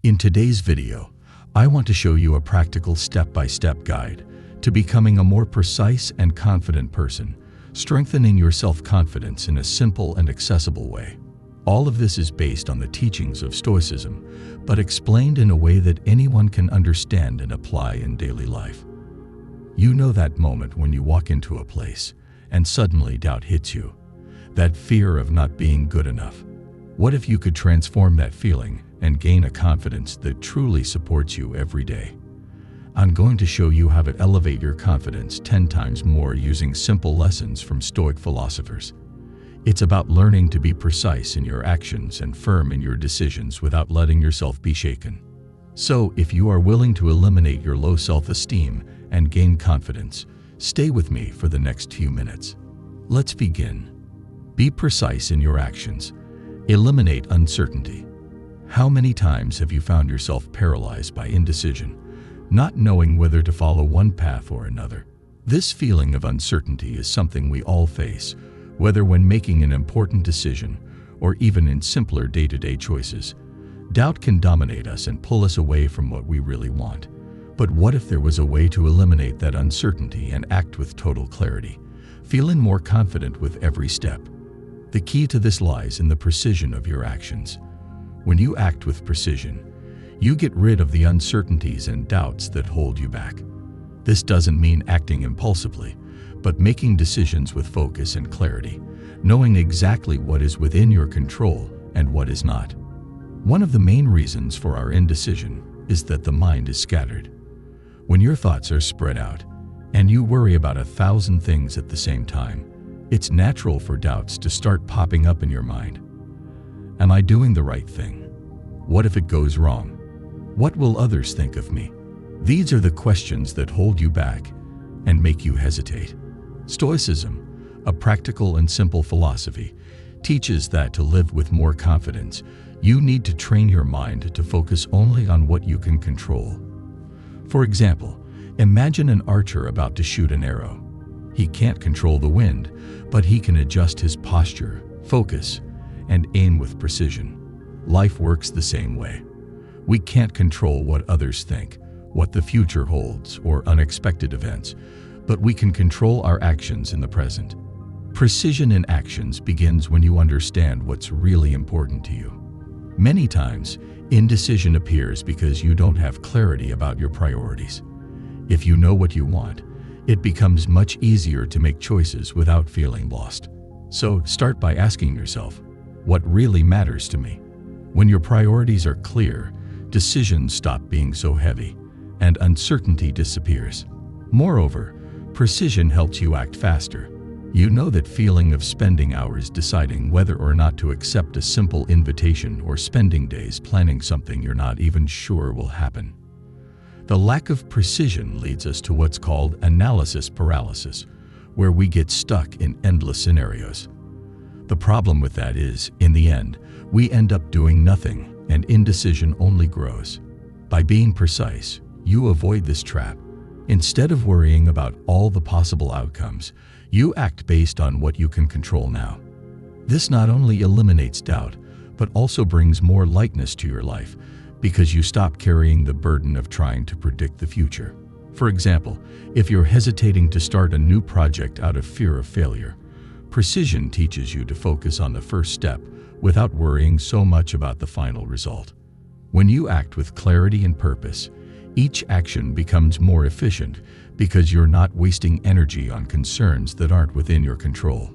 In today's video, I want to show you a practical step-by-step guide to becoming a more precise and confident person, strengthening your self-confidence in a simple and accessible way. All of this is based on the teachings of Stoicism, but explained in a way that anyone can understand and apply in daily life. You know that moment when you walk into a place and suddenly doubt hits you, that fear of not being good enough. What if you could transform that feeling and gain a confidence that truly supports you every day? I'm going to show you how to elevate your confidence 10 times more using simple lessons from Stoic philosophers. It's about learning to be precise in your actions and firm in your decisions without letting yourself be shaken. So, if you are willing to eliminate your low self-esteem and gain confidence, stay with me for the next few minutes. Let's begin. Be precise in your actions. Eliminate uncertainty. How many times have you found yourself paralyzed by indecision, not knowing whether to follow one path or another? This feeling of uncertainty is something we all face, whether when making an important decision or even in simpler day-to-day choices. Doubt can dominate us and pull us away from what we really want. But what if there was a way to eliminate that uncertainty and act with total clarity, feeling more confident with every step? The key to this lies in the precision of your actions. When you act with precision, you get rid of the uncertainties and doubts that hold you back. This doesn't mean acting impulsively, but making decisions with focus and clarity, knowing exactly what is within your control and what is not. One of the main reasons for our indecision is that the mind is scattered. When your thoughts are spread out and you worry about 1,000 things at the same time, it's natural for doubts to start popping up in your mind. Am I doing the right thing? What if it goes wrong? What will others think of me? These are the questions that hold you back and make you hesitate. Stoicism, a practical and simple philosophy, teaches that to live with more confidence, you need to train your mind to focus only on what you can control. For example, imagine an archer about to shoot an arrow. He can't control the wind, but he can adjust his posture, focus, and aim with precision. Life works the same way. We can't control what others think, what the future holds, or unexpected events, but we can control our actions in the present. Precision in actions begins when you understand what's really important to you. Many times, indecision appears because you don't have clarity about your priorities. If you know what you want, it becomes much easier to make choices without feeling lost. So start by asking yourself, what really matters to me? When your priorities are clear, decisions stop being so heavy, and uncertainty disappears. Moreover, precision helps you act faster. You know that feeling of spending hours deciding whether or not to accept a simple invitation or spending days planning something you're not even sure will happen. The lack of precision leads us to what's called analysis paralysis, where we get stuck in endless scenarios. The problem with that is, in the end, we end up doing nothing and indecision only grows. By being precise, you avoid this trap. Instead of worrying about all the possible outcomes, you act based on what you can control now. This not only eliminates doubt, but also brings more lightness to your life because you stop carrying the burden of trying to predict the future. For example, if you're hesitating to start a new project out of fear of failure, precision teaches you to focus on the first step without worrying so much about the final result. When you act with clarity and purpose, each action becomes more efficient because you're not wasting energy on concerns that aren't within your control.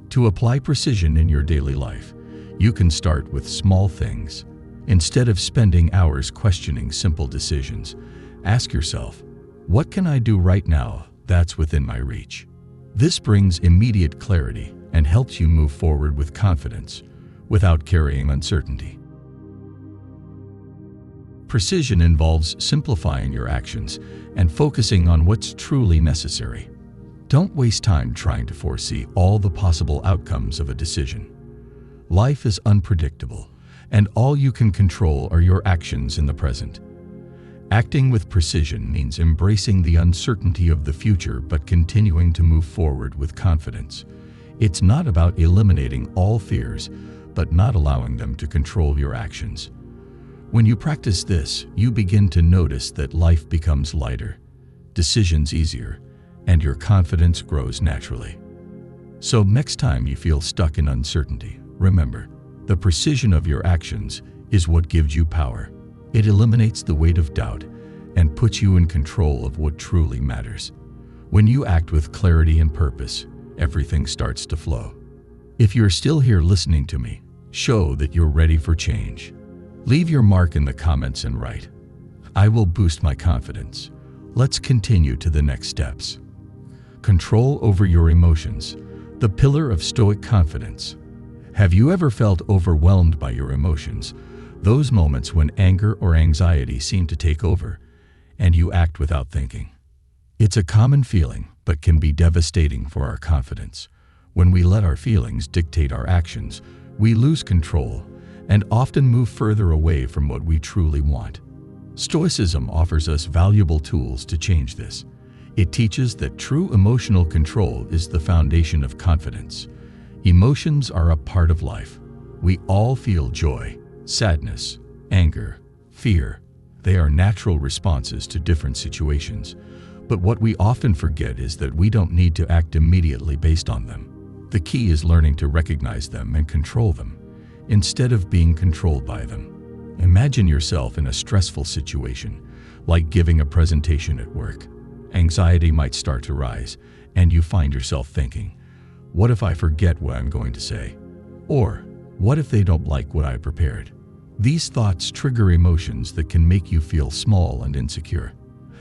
To apply precision in your daily life, you can start with small things. Instead of spending hours questioning simple decisions, ask yourself, what can I do right now that's within my reach? This brings immediate clarity and helps you move forward with confidence without carrying uncertainty. Precision involves simplifying your actions and focusing on what's truly necessary. Don't waste time trying to foresee all the possible outcomes of a decision. Life is unpredictable, and all you can control are your actions in the present. Acting with precision means embracing the uncertainty of the future but continuing to move forward with confidence. It's not about eliminating all fears, but not allowing them to control your actions. When you practice this, you begin to notice that life becomes lighter, decisions easier, and your confidence grows naturally. So next time you feel stuck in uncertainty, remember, the precision of your actions is what gives you power. It eliminates the weight of doubt and puts you in control of what truly matters. When you act with clarity and purpose, everything starts to flow. If you're still here listening to me, show that you're ready for change. Leave your mark in the comments and write, "I will boost my confidence." Let's continue to the next steps. Control over your emotions, the pillar of Stoic confidence. Have you ever felt overwhelmed by your emotions? Those moments when anger or anxiety seem to take over, and you act without thinking. It's a common feeling, but can be devastating for our confidence. When we let our feelings dictate our actions, we lose control and often move further away from what we truly want. Stoicism offers us valuable tools to change this. It teaches that true emotional control is the foundation of confidence. Emotions are a part of life. We all feel joy, sadness, anger, fear. They are natural responses to different situations. But what we often forget is that we don't need to act immediately based on them. The key is learning to recognize them and control them, instead of being controlled by them. Imagine yourself in a stressful situation, like giving a presentation at work. Anxiety might start to rise, and you find yourself thinking, "What if I forget what I'm going to say?" Or, "What if they don't like what I prepared?" These thoughts trigger emotions that can make you feel small and insecure.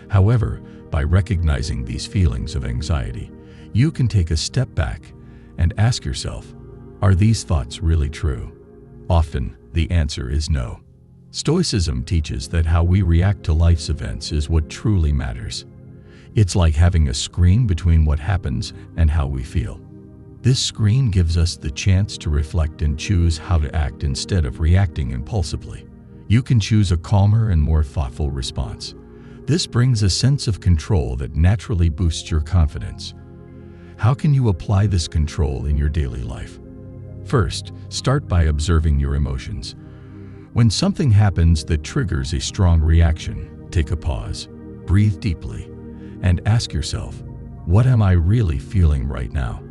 However, by recognizing these feelings of anxiety, you can take a step back and ask yourself, are these thoughts really true? Often, the answer is no. Stoicism teaches that how we react to life's events is what truly matters. It's like having a screen between what happens and how we feel. This screen gives us the chance to reflect and choose how to act instead of reacting impulsively. You can choose a calmer and more thoughtful response. This brings a sense of control that naturally boosts your confidence. How can you apply this control in your daily life? First, start by observing your emotions. When something happens that triggers a strong reaction, take a pause, breathe deeply, and ask yourself, what am I really feeling right now?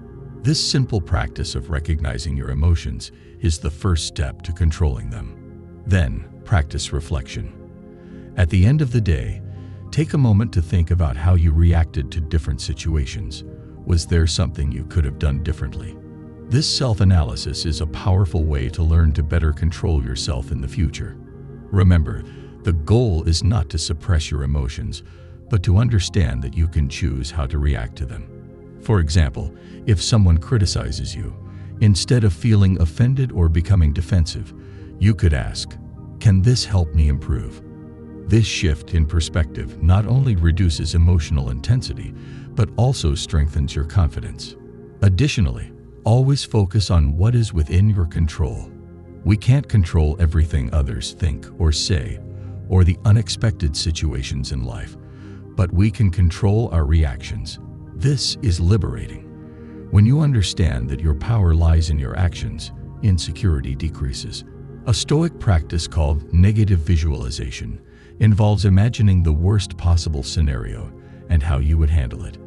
This simple practice of recognizing your emotions is the first step to controlling them. Then, practice reflection. At the end of the day, take a moment to think about how you reacted to different situations. Was there something you could have done differently? This self-analysis is a powerful way to learn to better control yourself in the future. Remember, the goal is not to suppress your emotions, but to understand that you can choose how to react to them. For example, if someone criticizes you, instead of feeling offended or becoming defensive, you could ask, "Can this help me improve?" This shift in perspective not only reduces emotional intensity, but also strengthens your confidence. Additionally, always focus on what is within your control. We can't control everything others think or say, or the unexpected situations in life, but we can control our reactions. This is liberating. When you understand that your power lies in your actions, insecurity decreases. A Stoic practice called negative visualization involves imagining the worst possible scenario and how you would handle it.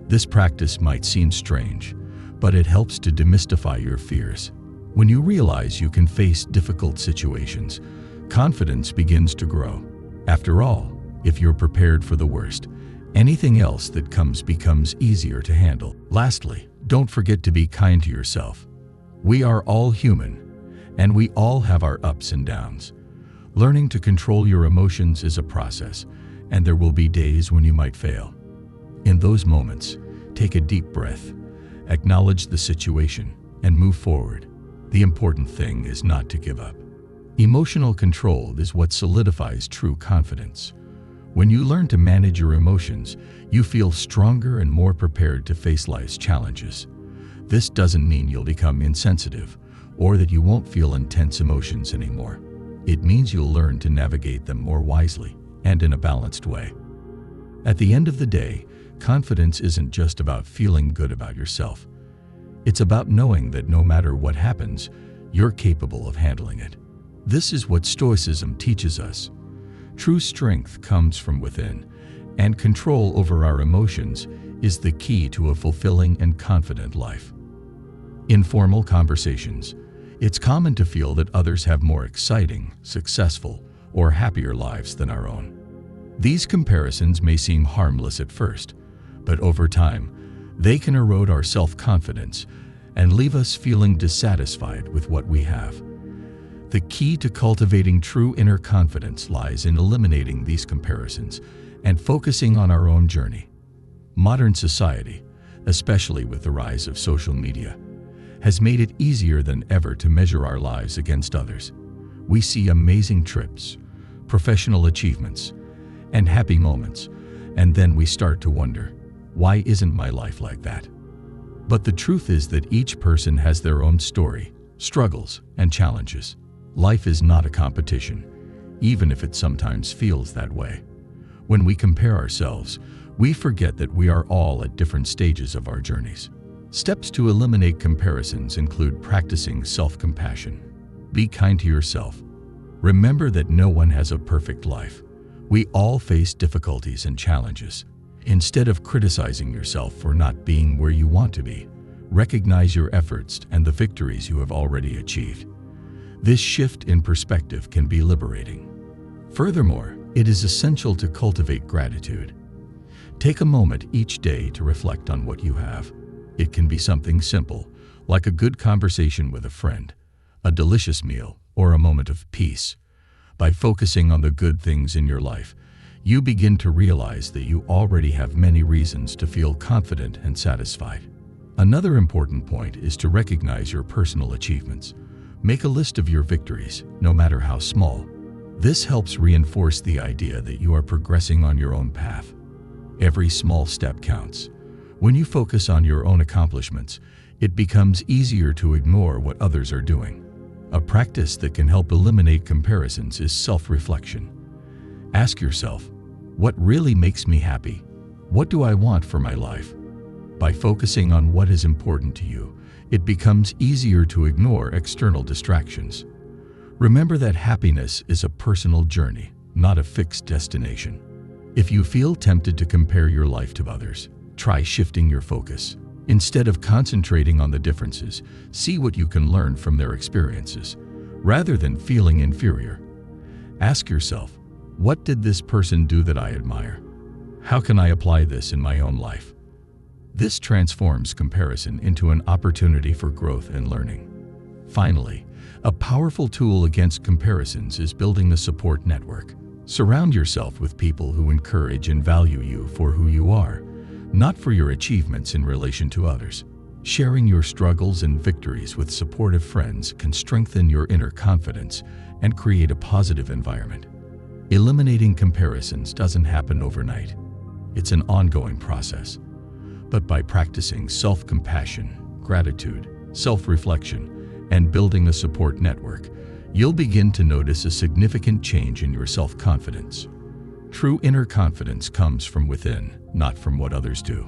This practice might seem strange, but it helps to demystify your fears. When you realize you can face difficult situations, confidence begins to grow. After all, if you're prepared for the worst, anything else that comes becomes easier to handle. Lastly, don't forget to be kind to yourself. We are all human, and we all have our ups and downs. Learning to control your emotions is a process, and there will be days when you might fail. In those moments, take a deep breath, acknowledge the situation, and move forward. The important thing is not to give up. Emotional control is what solidifies true confidence. When you learn to manage your emotions, you feel stronger and more prepared to face life's challenges. This doesn't mean you'll become insensitive or that you won't feel intense emotions anymore. It means you'll learn to navigate them more wisely and in a balanced way. At the end of the day, confidence isn't just about feeling good about yourself. It's about knowing that no matter what happens, you're capable of handling it. This is what Stoicism teaches us. True strength comes from within, and control over our emotions is the key to a fulfilling and confident life. In formal conversations, it's common to feel that others have more exciting, successful, or happier lives than our own. These comparisons may seem harmless at first, but over time, they can erode our self-confidence and leave us feeling dissatisfied with what we have. The key to cultivating true inner confidence lies in eliminating these comparisons and focusing on our own journey. Modern society, especially with the rise of social media, has made it easier than ever to measure our lives against others. We see amazing trips, professional achievements, and happy moments, and then we start to wonder, why isn't my life like that? But the truth is that each person has their own story, struggles, and challenges. Life is not a competition, even if it sometimes feels that way. When we compare ourselves, we forget that we are all at different stages of our journeys. Steps to eliminate comparisons include practicing self-compassion. Be kind to yourself. Remember that no one has a perfect life. We all face difficulties and challenges. Instead of criticizing yourself for not being where you want to be, recognize your efforts and the victories you have already achieved. This shift in perspective can be liberating. Furthermore, it is essential to cultivate gratitude. Take a moment each day to reflect on what you have. It can be something simple, like a good conversation with a friend, a delicious meal, or a moment of peace. By focusing on the good things in your life, you begin to realize that you already have many reasons to feel confident and satisfied. Another important point is to recognize your personal achievements. Make a list of your victories, no matter how small. This helps reinforce the idea that you are progressing on your own path. Every small step counts. When you focus on your own accomplishments, it becomes easier to ignore what others are doing. A practice that can help eliminate comparisons is self-reflection. Ask yourself, what really makes me happy? What do I want for my life? By focusing on what is important to you, it becomes easier to ignore external distractions. Remember that happiness is a personal journey, not a fixed destination. If you feel tempted to compare your life to others, try shifting your focus. Instead of concentrating on the differences, see what you can learn from their experiences, rather than feeling inferior. Ask yourself, what did this person do that I admire? How can I apply this in my own life? This transforms comparison into an opportunity for growth and learning. Finally, a powerful tool against comparisons is building a support network. Surround yourself with people who encourage and value you for who you are, not for your achievements in relation to others. Sharing your struggles and victories with supportive friends can strengthen your inner confidence and create a positive environment. Eliminating comparisons doesn't happen overnight. It's an ongoing process. But by practicing self-compassion, gratitude, self-reflection, and building a support network, you'll begin to notice a significant change in your self-confidence. True inner confidence comes from within, not from what others do.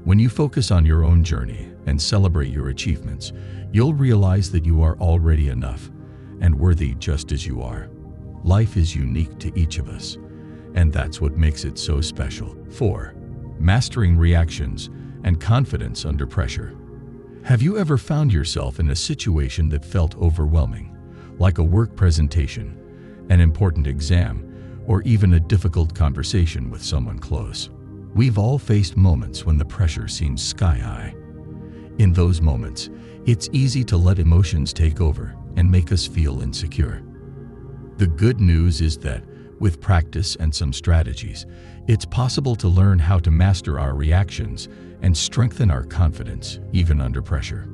When you focus on your own journey and celebrate your achievements, you'll realize that you are already enough and worthy just as you are. Life is unique to each of us, and that's what makes it so special. 4. Mastering reactions and confidence under pressure. Have you ever found yourself in a situation that felt overwhelming, like a work presentation, an important exam, or even a difficult conversation with someone close? We've all faced moments when the pressure seems sky-high. In those moments, it's easy to let emotions take over and make us feel insecure. The good news is that, with practice and some strategies, it's possible to learn how to master our reactions and strengthen our confidence, even under pressure.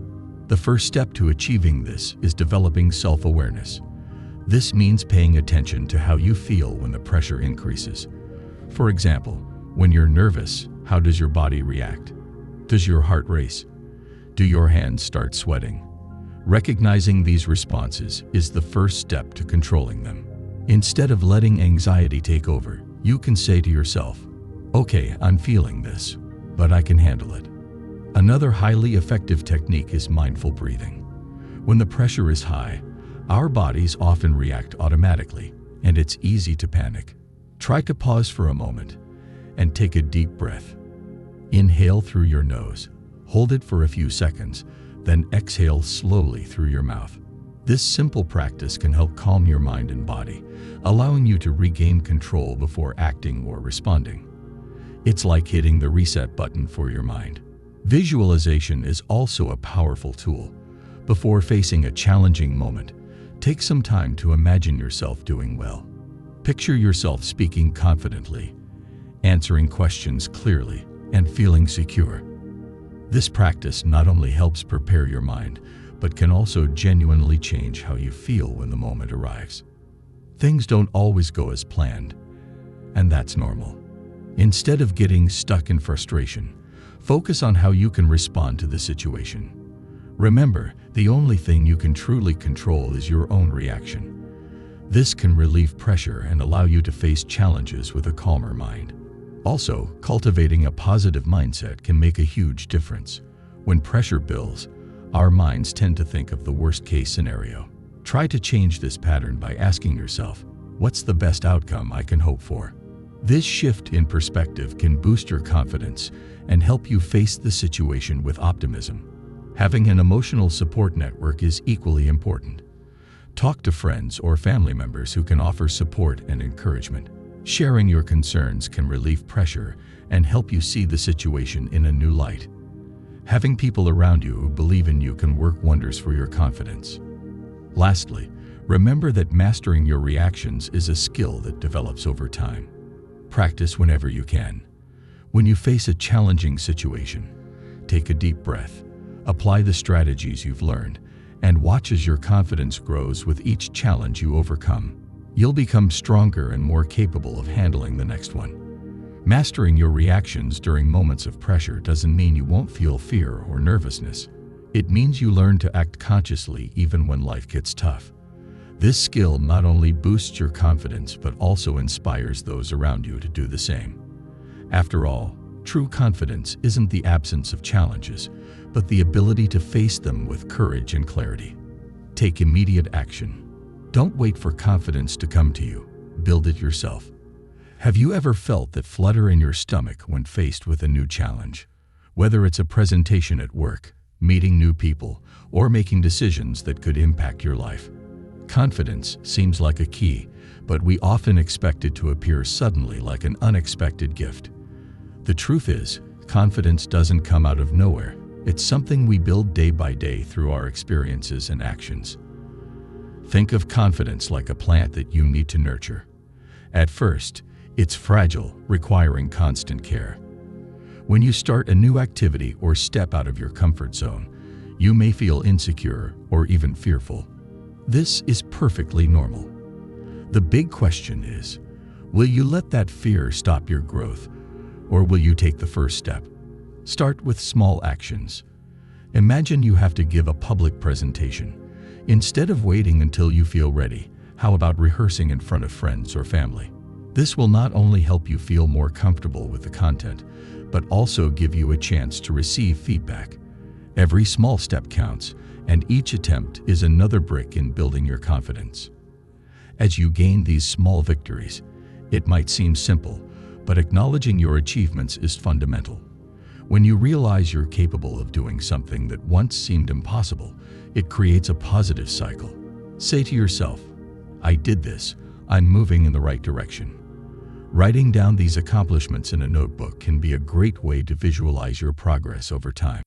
The first step to achieving this is developing self-awareness. This means paying attention to how you feel when the pressure increases. For example, when you're nervous, how does your body react? Does your heart race? Do your hands start sweating? Recognizing these responses is the first step to controlling them. Instead of letting anxiety take over, you can say to yourself, "Okay, I'm feeling this, but I can handle it." Another highly effective technique is mindful breathing. When the pressure is high, Our bodies often react automatically, and it's easy to panic. Try to pause for a moment and take a deep breath. Inhale through your nose, hold it for a few seconds, then exhale slowly through your mouth. This simple practice can help calm your mind and body, allowing you to regain control before acting or responding. It's like hitting the reset button for your mind. Visualization is also a powerful tool. Before facing a challenging moment, take some time to imagine yourself doing well. Picture yourself speaking confidently, answering questions clearly, and feeling secure. This practice not only helps prepare your mind, but can also genuinely change how you feel when the moment arrives. Things don't always go as planned, and that's normal. Instead of getting stuck in frustration, focus on how you can respond to the situation. Remember, the only thing you can truly control is your own reaction. This can relieve pressure and allow you to face challenges with a calmer mind. Also, cultivating a positive mindset can make a huge difference. When pressure builds, our minds tend to think of the worst-case scenario. Try to change this pattern by asking yourself, what's the best outcome I can hope for? This shift in perspective can boost your confidence and help you face the situation with optimism. Having an emotional support network is equally important. Talk to friends or family members who can offer support and encouragement. Sharing your concerns can relieve pressure and help you see the situation in a new light. Having people around you who believe in you can work wonders for your confidence. Lastly, remember that mastering your reactions is a skill that develops over time. Practice whenever you can. When you face a challenging situation, take a deep breath, apply the strategies you've learned, and watch as your confidence grows with each challenge you overcome. You'll become stronger and more capable of handling the next one. Mastering your reactions during moments of pressure doesn't mean you won't feel fear or nervousness. It means you learn to act consciously even when life gets tough. This skill not only boosts your confidence but also inspires those around you to do the same. After all, true confidence isn't the absence of challenges, but the ability to face them with courage and clarity. Take immediate action. Don't wait for confidence to come to you. Build it yourself. Have you ever felt that flutter in your stomach when faced with a new challenge? Whether it's a presentation at work, meeting new people, or making decisions that could impact your life. Confidence seems like a key, but we often expect it to appear suddenly like an unexpected gift. The truth is, confidence doesn't come out of nowhere. It's something we build day by day through our experiences and actions. Think of confidence like a plant that you need to nurture. At first, it's fragile, requiring constant care. When you start a new activity or step out of your comfort zone, you may feel insecure or even fearful. This is perfectly normal. The big question is, will you let that fear stop your growth, or will you take the first step? Start with small actions. Imagine you have to give a public presentation. Instead of waiting until you feel ready, how about rehearsing in front of friends or family? This will not only help you feel more comfortable with the content, but also give you a chance to receive feedback. Every small step counts, and each attempt is another brick in building your confidence. As you gain these small victories, it might seem simple, but acknowledging your achievements is fundamental. When you realize you're capable of doing something that once seemed impossible, it creates a positive cycle. Say to yourself, I did this, I'm moving in the right direction. Writing down these accomplishments in a notebook can be a great way to visualize your progress over time.